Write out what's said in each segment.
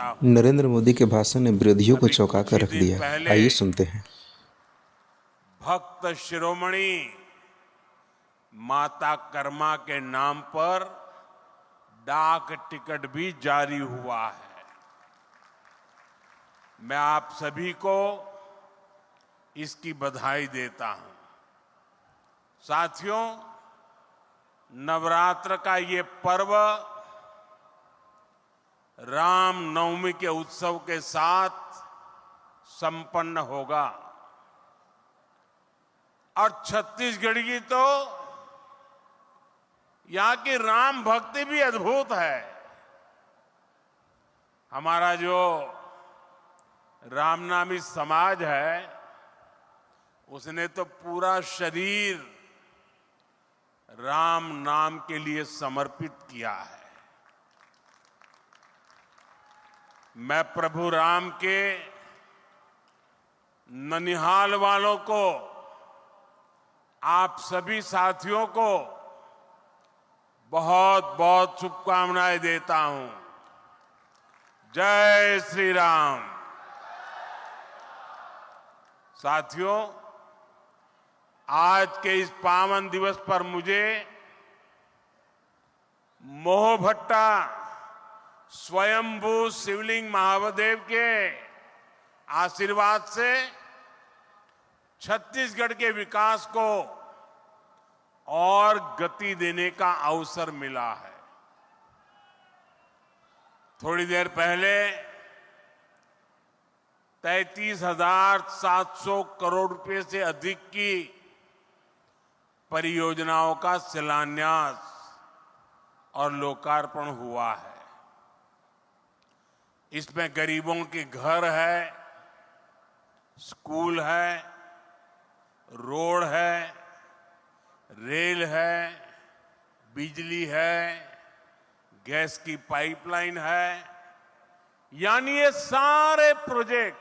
हूं। नरेंद्र मोदी के भाषण ने विरोधियों को अभी चौंका कुछ कर ही रख दिन दिया। पहले आइए सुनते हैं। भक्त शिरोमणि माता कर्मा के नाम पर डाक टिकट भी जारी हुआ है। मैं आप सभी को इसकी बधाई देता हूं। साथियों, नवरात्र का ये पर्व राम नवमी के उत्सव के साथ संपन्न होगा और छत्तीसगढ़ की तो यहां की राम भक्ति भी अद्भुत है। हमारा जो रामनामी समाज है उसने तो पूरा शरीर राम नाम के लिए समर्पित किया है। मैं प्रभु राम के ननिहाल वालों को, आप सभी साथियों को बहुत बहुत शुभकामनाएं देता हूं। जय श्री राम। साथियों, आज के इस पावन दिवस पर मुझे मोहभट्टा स्वयंभू शिवलिंग महादेव के आशीर्वाद से छत्तीसगढ़ के विकास को और गति देने का अवसर मिला है। थोड़ी देर पहले 33,700 करोड़ रुपए से अधिक की परियोजनाओं का शिलान्यास और लोकार्पण हुआ है। इसमें गरीबों के घर है, स्कूल है, रोड है, रेल है, बिजली है, गैस की पाइपलाइन है। यानी ये सारे प्रोजेक्ट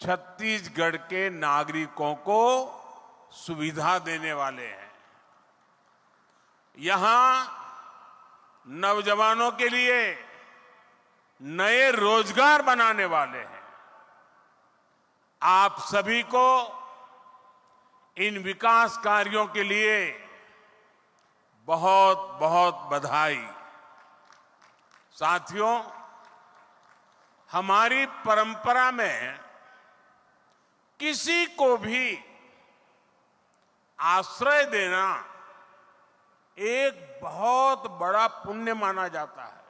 छत्तीसगढ़ के नागरिकों को सुविधा देने वाले हैं। यहां नौजवानों के लिए नए रोजगार बनाने वाले हैं। आप सभी को इन विकास कार्यों के लिए बहुत बहुत बधाई। साथियों, हमारी परंपरा में किसी को भी आश्रय देना एक बहुत बड़ा पुण्य माना जाता है।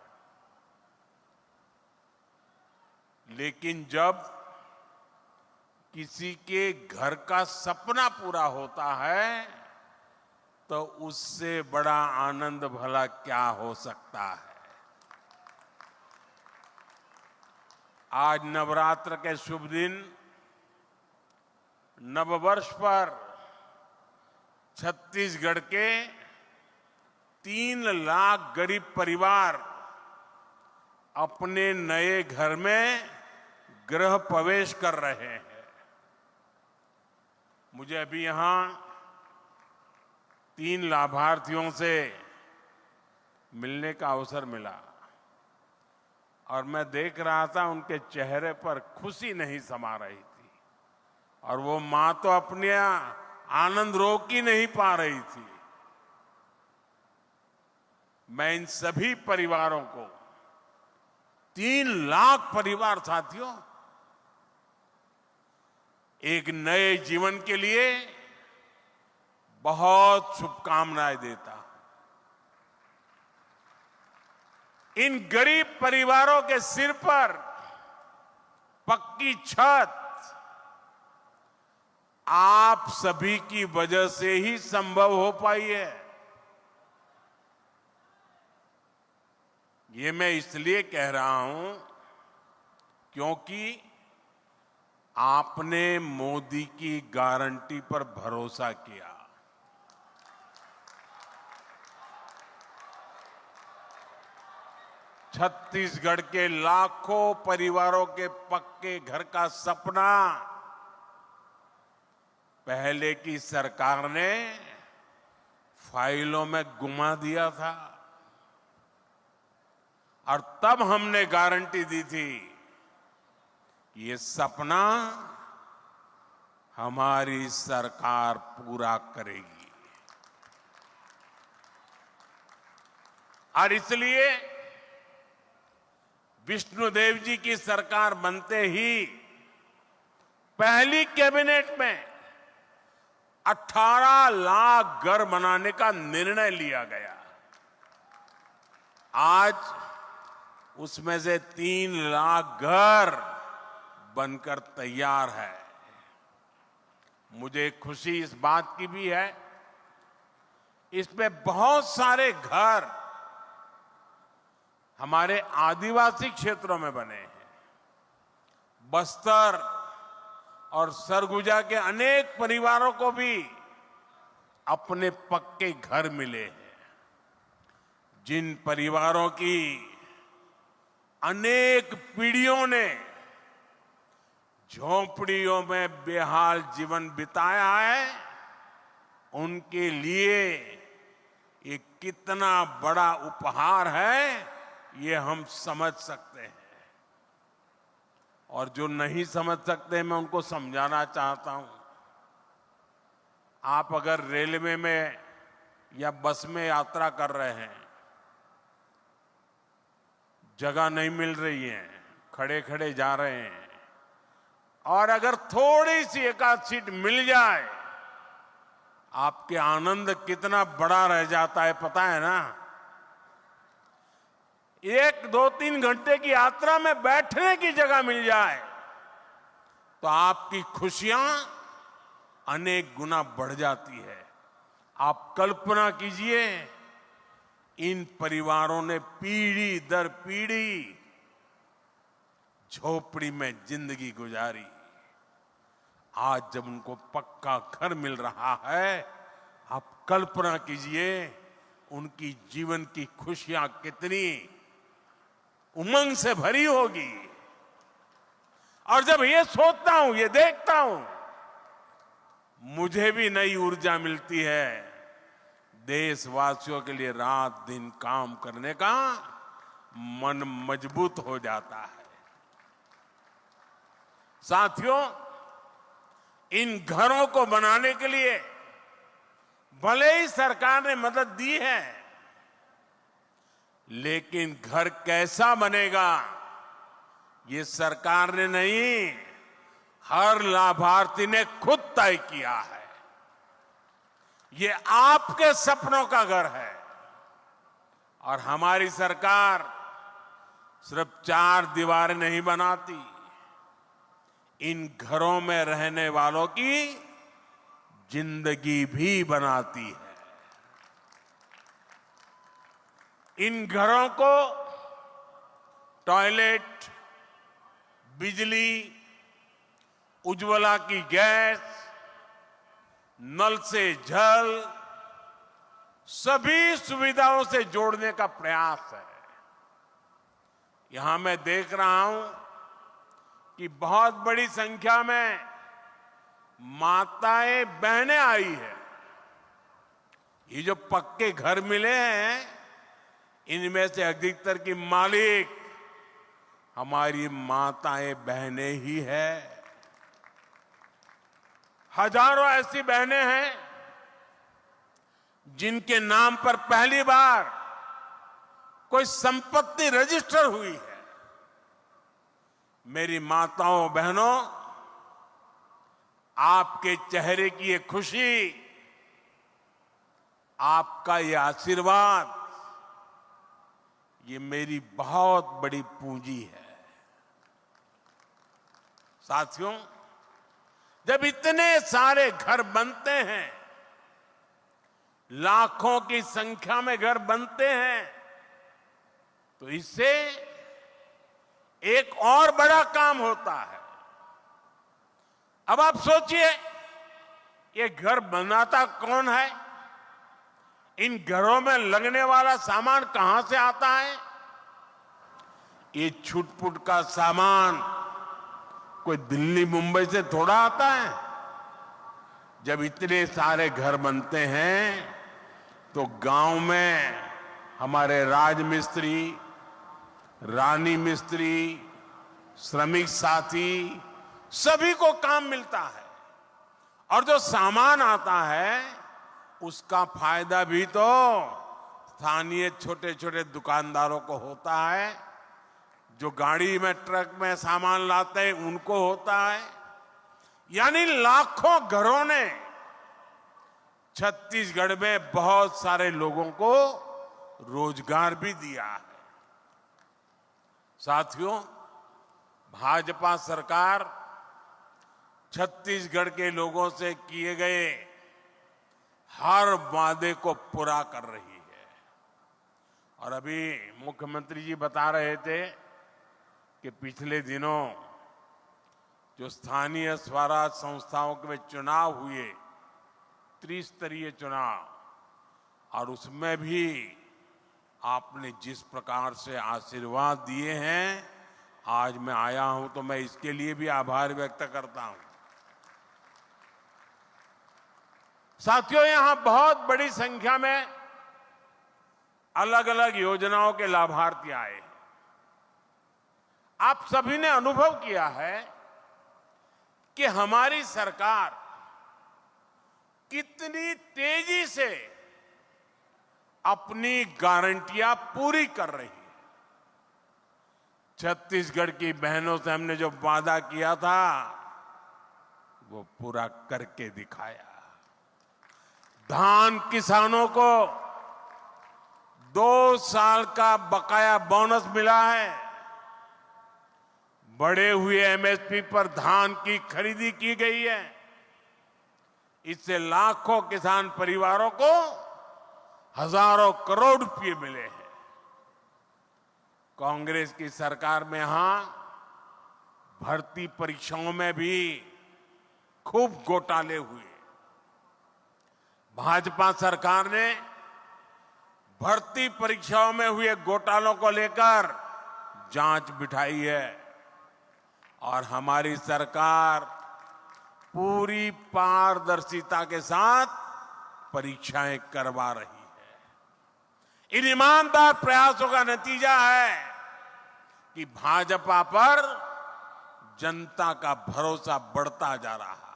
लेकिन जब किसी के घर का सपना पूरा होता है तो उससे बड़ा आनंद भला क्या हो सकता है। आज नवरात्र के शुभ दिन, नववर्ष पर छत्तीसगढ़ के 3 लाख गरीब परिवार अपने नए घर में गृह प्रवेश कर रहे हैं। मुझे अभी यहां 3 लाभार्थियों से मिलने का अवसर मिला और मैं देख रहा था उनके चेहरे पर खुशी नहीं समा रही थी और वो मां तो अपने आनंद रोक ही नहीं पा रही थी। मैं इन सभी परिवारों को, 3 लाख परिवार साथियों, एक नए जीवन के लिए बहुत शुभकामनाएं देता हूं। इन गरीब परिवारों के सिर पर पक्की छत आप सभी की वजह से ही संभव हो पाई है। ये मैं इसलिए कह रहा हूं क्योंकि आपने मोदी की गारंटी पर भरोसा किया। छत्तीसगढ़ के लाखों परिवारों के पक्के घर का सपना पहले की सरकार ने फाइलों में गुमा दिया था। और तब हमने गारंटी दी थी कि ये सपना हमारी सरकार पूरा करेगी। और इसलिए विष्णुदेव जी की सरकार बनते ही पहली कैबिनेट में 18 लाख घर बनाने का निर्णय लिया गया। आज उसमें से 3 लाख घर बनकर तैयार है। मुझे खुशी इस बात की भी है, इसमें बहुत सारे घर हमारे आदिवासी क्षेत्रों में बने हैं। बस्तर और सरगुजा के अनेक परिवारों को भी अपने पक्के घर मिले हैं। जिन परिवारों की अनेक पीढ़ियों ने झोंपड़ियों में बेहाल जीवन बिताया है, उनके लिए ये कितना बड़ा उपहार है, ये हम समझ सकते हैं। और जो नहीं समझ सकते, मैं उनको समझाना चाहता हूं। आप अगर रेलवे में या बस में यात्रा कर रहे हैं, जगह नहीं मिल रही है, खड़े खड़े जा रहे हैं, और अगर थोड़ी सी एकाध सीट मिल जाए, आपके आनंद कितना बड़ा रह जाता है पता है ना। 1, 2, 3 घंटे की यात्रा में बैठने की जगह मिल जाए तो आपकी खुशियां अनेक गुना बढ़ जाती है। आप कल्पना कीजिए, इन परिवारों ने पीढ़ी दर पीढ़ी झोपड़ी में जिंदगी गुजारी। आज जब उनको पक्का घर मिल रहा है, आप कल्पना कीजिए उनकी जीवन की खुशियां कितनी उमंग से भरी होगी। और जब ये सोचता हूं, ये देखता हूं, मुझे भी नई ऊर्जा मिलती है। देशवासियों के लिए रात दिन काम करने का मन मजबूत हो जाता है। साथियों, इन घरों को बनाने के लिए भले ही सरकार ने मदद दी है, लेकिन घर कैसा बनेगा ये सरकार ने नहीं, हर लाभार्थी ने खुद तय किया है। ये आपके सपनों का घर है। और हमारी सरकार सिर्फ 4 दीवारें नहीं बनाती, इन घरों में रहने वालों की जिंदगी भी बनाती है। इन घरों को टॉयलेट, बिजली, उज्ज्वला की गैस, नल से जल, सभी सुविधाओं से जोड़ने का प्रयास है। यहां मैं देख रहा हूं कि बहुत बड़ी संख्या में माताएं बहनें आई है। ये जो पक्के घर मिले हैं, इनमें से अधिकतर की मालिक हमारी माताएं बहनें ही है। हजारों ऐसी बहनें हैं जिनके नाम पर पहली बार कोई संपत्ति रजिस्टर हुई है। मेरी माताओं बहनों, आपके चेहरे की ये खुशी, आपका ये आशीर्वाद, ये मेरी बहुत बड़ी पूंजी है। साथियों, जब इतने सारे घर बनते हैं, लाखों की संख्या में घर बनते हैं, तो इससे एक और बड़ा काम होता है। अब आप सोचिए, ये घर बनाता कौन है? इन घरों में लगने वाला सामान कहां से आता है? ये छुटपुट का सामान कोई दिल्ली मुंबई से थोड़ा आता है। जब इतने सारे घर बनते हैं तो गांव में हमारे राजमिस्त्री, रानी मिस्त्री, श्रमिक साथी, सभी को काम मिलता है और जो सामान आता है उसका फायदा भी तो स्थानीय छोटे छोटे दुकानदारों को होता है, जो गाड़ी में ट्रक में सामान लाते हैं उनको होता है। यानी लाखों घरों ने छत्तीसगढ़ में बहुत सारे लोगों को रोजगार भी दिया है। साथियों, भाजपा सरकार छत्तीसगढ़ के लोगों से किए गए हर वादे को पूरा कर रही है। और अभी मुख्यमंत्री जी बता रहे थे कि पिछले दिनों जो स्थानीय स्वराज संस्थाओं के चुनाव हुए, त्रिस्तरीय चुनाव, और उसमें भी आपने जिस प्रकार से आशीर्वाद दिए हैं, आज मैं आया हूं तो मैं इसके लिए भी आभार व्यक्त करता हूं। साथियों, यहां बहुत बड़ी संख्या में अलग अलग योजनाओं के लाभार्थी आए। आप सभी ने अनुभव किया है कि हमारी सरकार कितनी तेजी से अपनी गारंटियां पूरी कर रही है। छत्तीसगढ़ की बहनों से हमने जो वादा किया था वो पूरा करके दिखाया। धान किसानों को 2 साल का बकाया बोनस मिला है। बढ़े हुए एमएसपी पर धान की खरीदी की गई है। इससे लाखों किसान परिवारों को हजारों करोड़ रुपए मिले हैं। कांग्रेस की सरकार में यहां भर्ती परीक्षाओं में भी खूब घोटाले हुए। भाजपा सरकार ने भर्ती परीक्षाओं में हुए घोटालों को लेकर जांच बिठाई है और हमारी सरकार पूरी पारदर्शिता के साथ परीक्षाएं करवा रही है। इन ईमानदार प्रयासों का नतीजा है कि भाजपा पर जनता का भरोसा बढ़ता जा रहा है।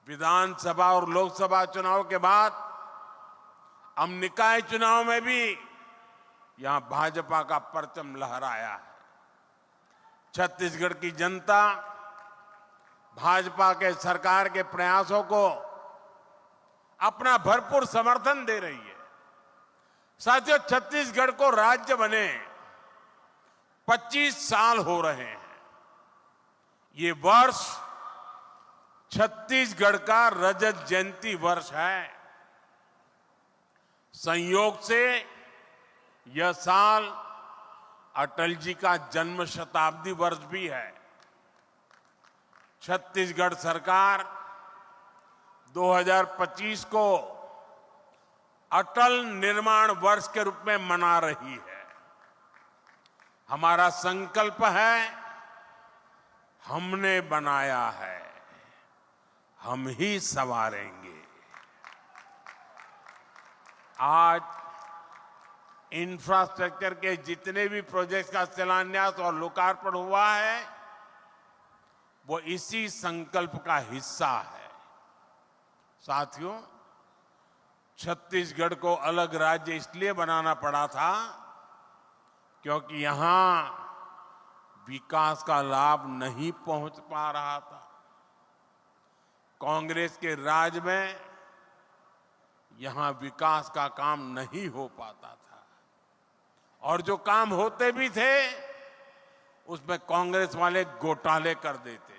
विधानसभा और लोकसभा चुनाव के बाद अब निकाय चुनाव में भी यहां भाजपा का परचम लहराया है। छत्तीसगढ़ की जनता भाजपा के सरकार के प्रयासों को अपना भरपूर समर्थन दे रही है। साथियों, छत्तीसगढ़ को राज्य बने 25 साल हो रहे हैं। ये वर्ष छत्तीसगढ़ का रजत जयंती वर्ष है। संयोग से यह साल अटल जी का जन्म शताब्दी वर्ष भी है। छत्तीसगढ़ सरकार 2025 को अटल निर्माण वर्ष के रूप में मना रही है। हमारा संकल्प है, हमने बनाया है, हम ही संवारेंगे। आज इंफ्रास्ट्रक्चर के जितने भी प्रोजेक्ट्स का शिलान्यास और लोकार्पण हुआ है वो इसी संकल्प का हिस्सा है। साथियों, छत्तीसगढ़ को अलग राज्य इसलिए बनाना पड़ा था क्योंकि यहां विकास का लाभ नहीं पहुंच पा रहा था। कांग्रेस के राज में यहां विकास का काम नहीं हो पाता था और जो काम होते भी थे उसमें कांग्रेस वाले घोटाले कर देते थे।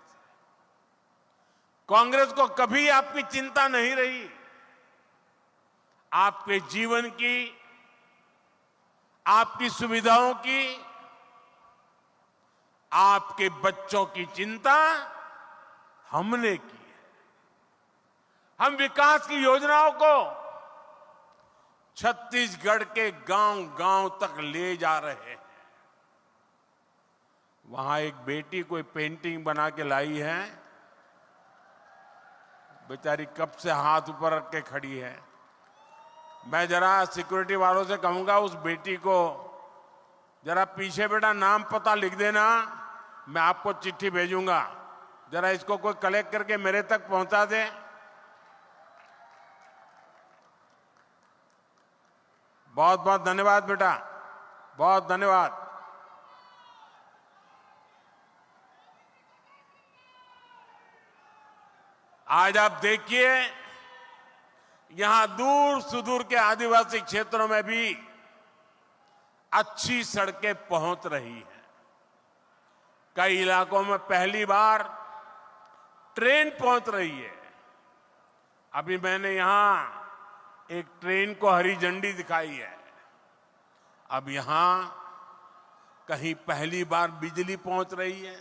कांग्रेस को कभी आपकी चिंता नहीं रही। आपके जीवन की, आपकी सुविधाओं की, आपके बच्चों की चिंता हमने की है। हम विकास की योजनाओं को छत्तीसगढ़ के गांव-गांव तक ले जा रहे हैं। वहां एक बेटी कोई पेंटिंग बना के लाई है, बेचारी कब से हाथ ऊपर रख के खड़ी है। मैं जरा सिक्योरिटी वालों से कहूंगा उस बेटी को जरा पीछे बेटा नाम पता लिख देना, मैं आपको चिट्ठी भेजूंगा। जरा इसको कोई कलेक्ट करके मेरे तक पहुंचा दे। बहुत बहुत धन्यवाद बेटा, बहुत धन्यवाद। आज आप देखिए, यहां दूर सुदूर के आदिवासी क्षेत्रों में भी अच्छी सड़कें पहुंच रही हैं। कई इलाकों में पहली बार ट्रेन पहुंच रही है। अभी मैंने यहां एक ट्रेन को हरी झंडी दिखाई है। अब यहां कहीं पहली बार बिजली पहुंच रही है,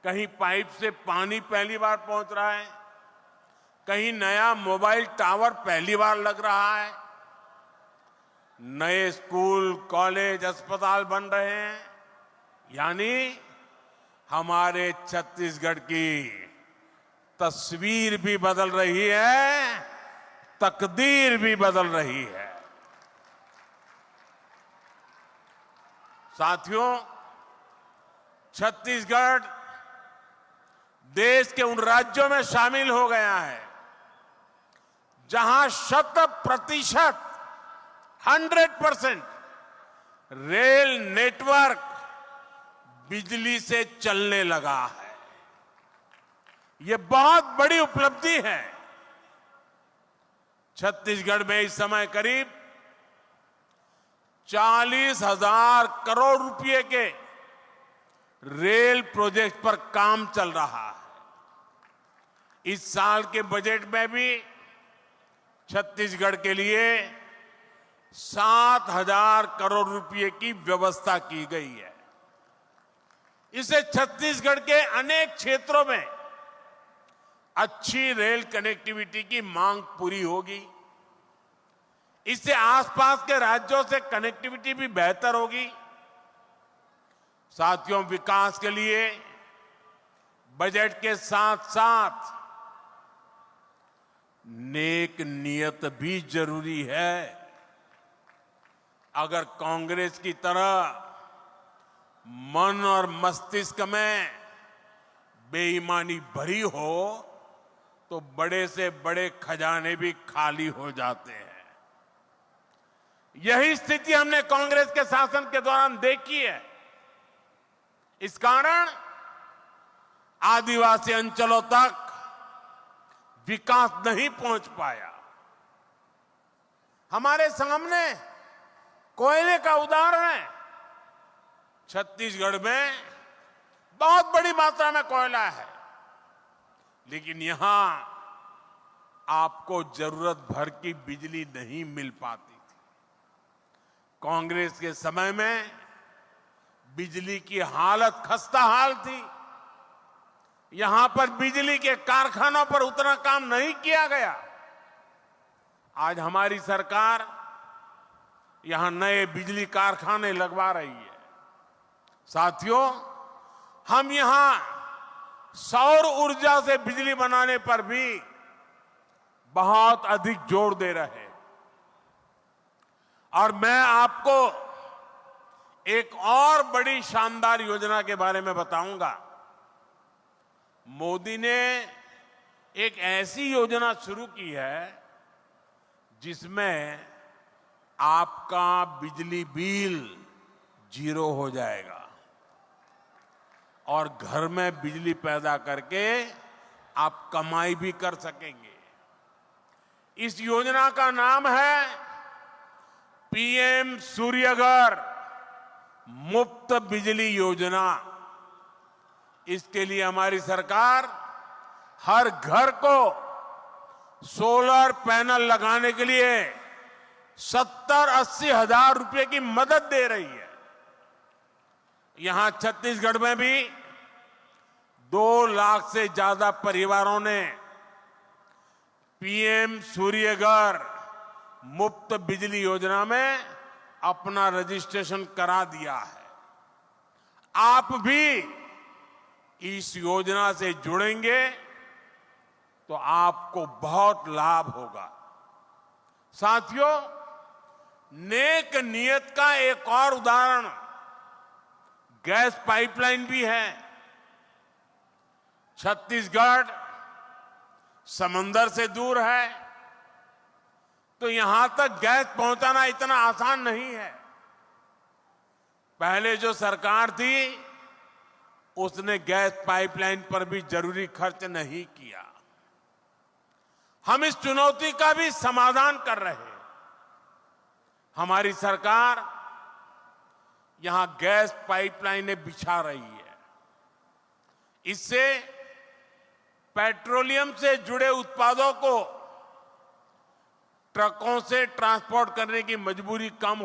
कहीं पाइप से पानी पहली बार पहुंच रहा है, कहीं नया मोबाइल टावर पहली बार लग रहा है, नए स्कूल, कॉलेज, अस्पताल बन रहे हैं। यानी हमारे छत्तीसगढ़ की तस्वीर भी बदल रही है, तकदीर भी बदल रही है। साथियों, छत्तीसगढ़ देश के उन राज्यों में शामिल हो गया है जहां 100% 100% रेल नेटवर्क बिजली से चलने लगा है। यह बहुत बड़ी उपलब्धि है। छत्तीसगढ़ में इस समय करीब 40,000 करोड़ रुपए के रेल प्रोजेक्ट पर काम चल रहा है। इस साल के बजट में भी छत्तीसगढ़ के लिए 7,000 करोड़ रुपए की व्यवस्था की गई है। इससे छत्तीसगढ़ के अनेक क्षेत्रों में अच्छी रेल कनेक्टिविटी की मांग पूरी होगी। इससे आसपास के राज्यों से कनेक्टिविटी भी बेहतर होगी। साथियों, विकास के लिए बजट के साथ साथ नेक नियत भी जरूरी है। अगर कांग्रेस की तरह मन और मस्तिष्क में बेईमानी भरी हो तो बड़े से बड़े खजाने भी खाली हो जाते हैं। यही स्थिति हमने कांग्रेस के शासन के दौरान देखी है। इस कारण आदिवासी अंचलों तक विकास नहीं पहुंच पाया। हमारे सामने कोयले का उदाहरण है। छत्तीसगढ़ में बहुत बड़ी मात्रा में कोयला है, लेकिन यहां आपको जरूरत भर की बिजली नहीं मिल पाती थी। कांग्रेस के समय में बिजली की हालत खस्ता हाल थी। यहां पर बिजली के कारखानों पर उतना काम नहीं किया गया। आज हमारी सरकार यहां नए बिजली कारखाने लगवा रही है। साथियों, हम यहां सौर ऊर्जा से बिजली बनाने पर भी बहुत अधिक जोर दे रहे हैं। और मैं आपको एक और बड़ी शानदार योजना के बारे में बताऊंगा। मोदी ने एक ऐसी योजना शुरू की है जिसमें आपका बिजली बिल 0 हो जाएगा और घर में बिजली पैदा करके आप कमाई भी कर सकेंगे। इस योजना का नाम है पीएम सूर्यघर मुफ्त बिजली योजना। इसके लिए हमारी सरकार हर घर को सोलर पैनल लगाने के लिए 70-80 हजार रुपए की मदद दे रही है। यहां छत्तीसगढ़ में भी 2 लाख से ज्यादा परिवारों ने पीएम सूर्यघर मुफ्त बिजली योजना में अपना रजिस्ट्रेशन करा दिया है। आप भी इस योजना से जुड़ेंगे तो आपको बहुत लाभ होगा। साथियों, नेक नियत का एक और उदाहरण गैस पाइपलाइन भी है। छत्तीसगढ़ समंदर से दूर है, तो यहां तक गैस पहुंचाना इतना आसान नहीं है। पहले जो सरकार थी उसने गैस पाइपलाइन पर भी जरूरी खर्च नहीं किया। हम इस चुनौती का भी समाधान कर रहे हैं। हमारी सरकार यहां गैस पाइपलाइनें बिछा रही है। इससे पेट्रोलियम से जुड़े उत्पादों को ट्रकों से ट्रांसपोर्ट करने की मजबूरी कम हो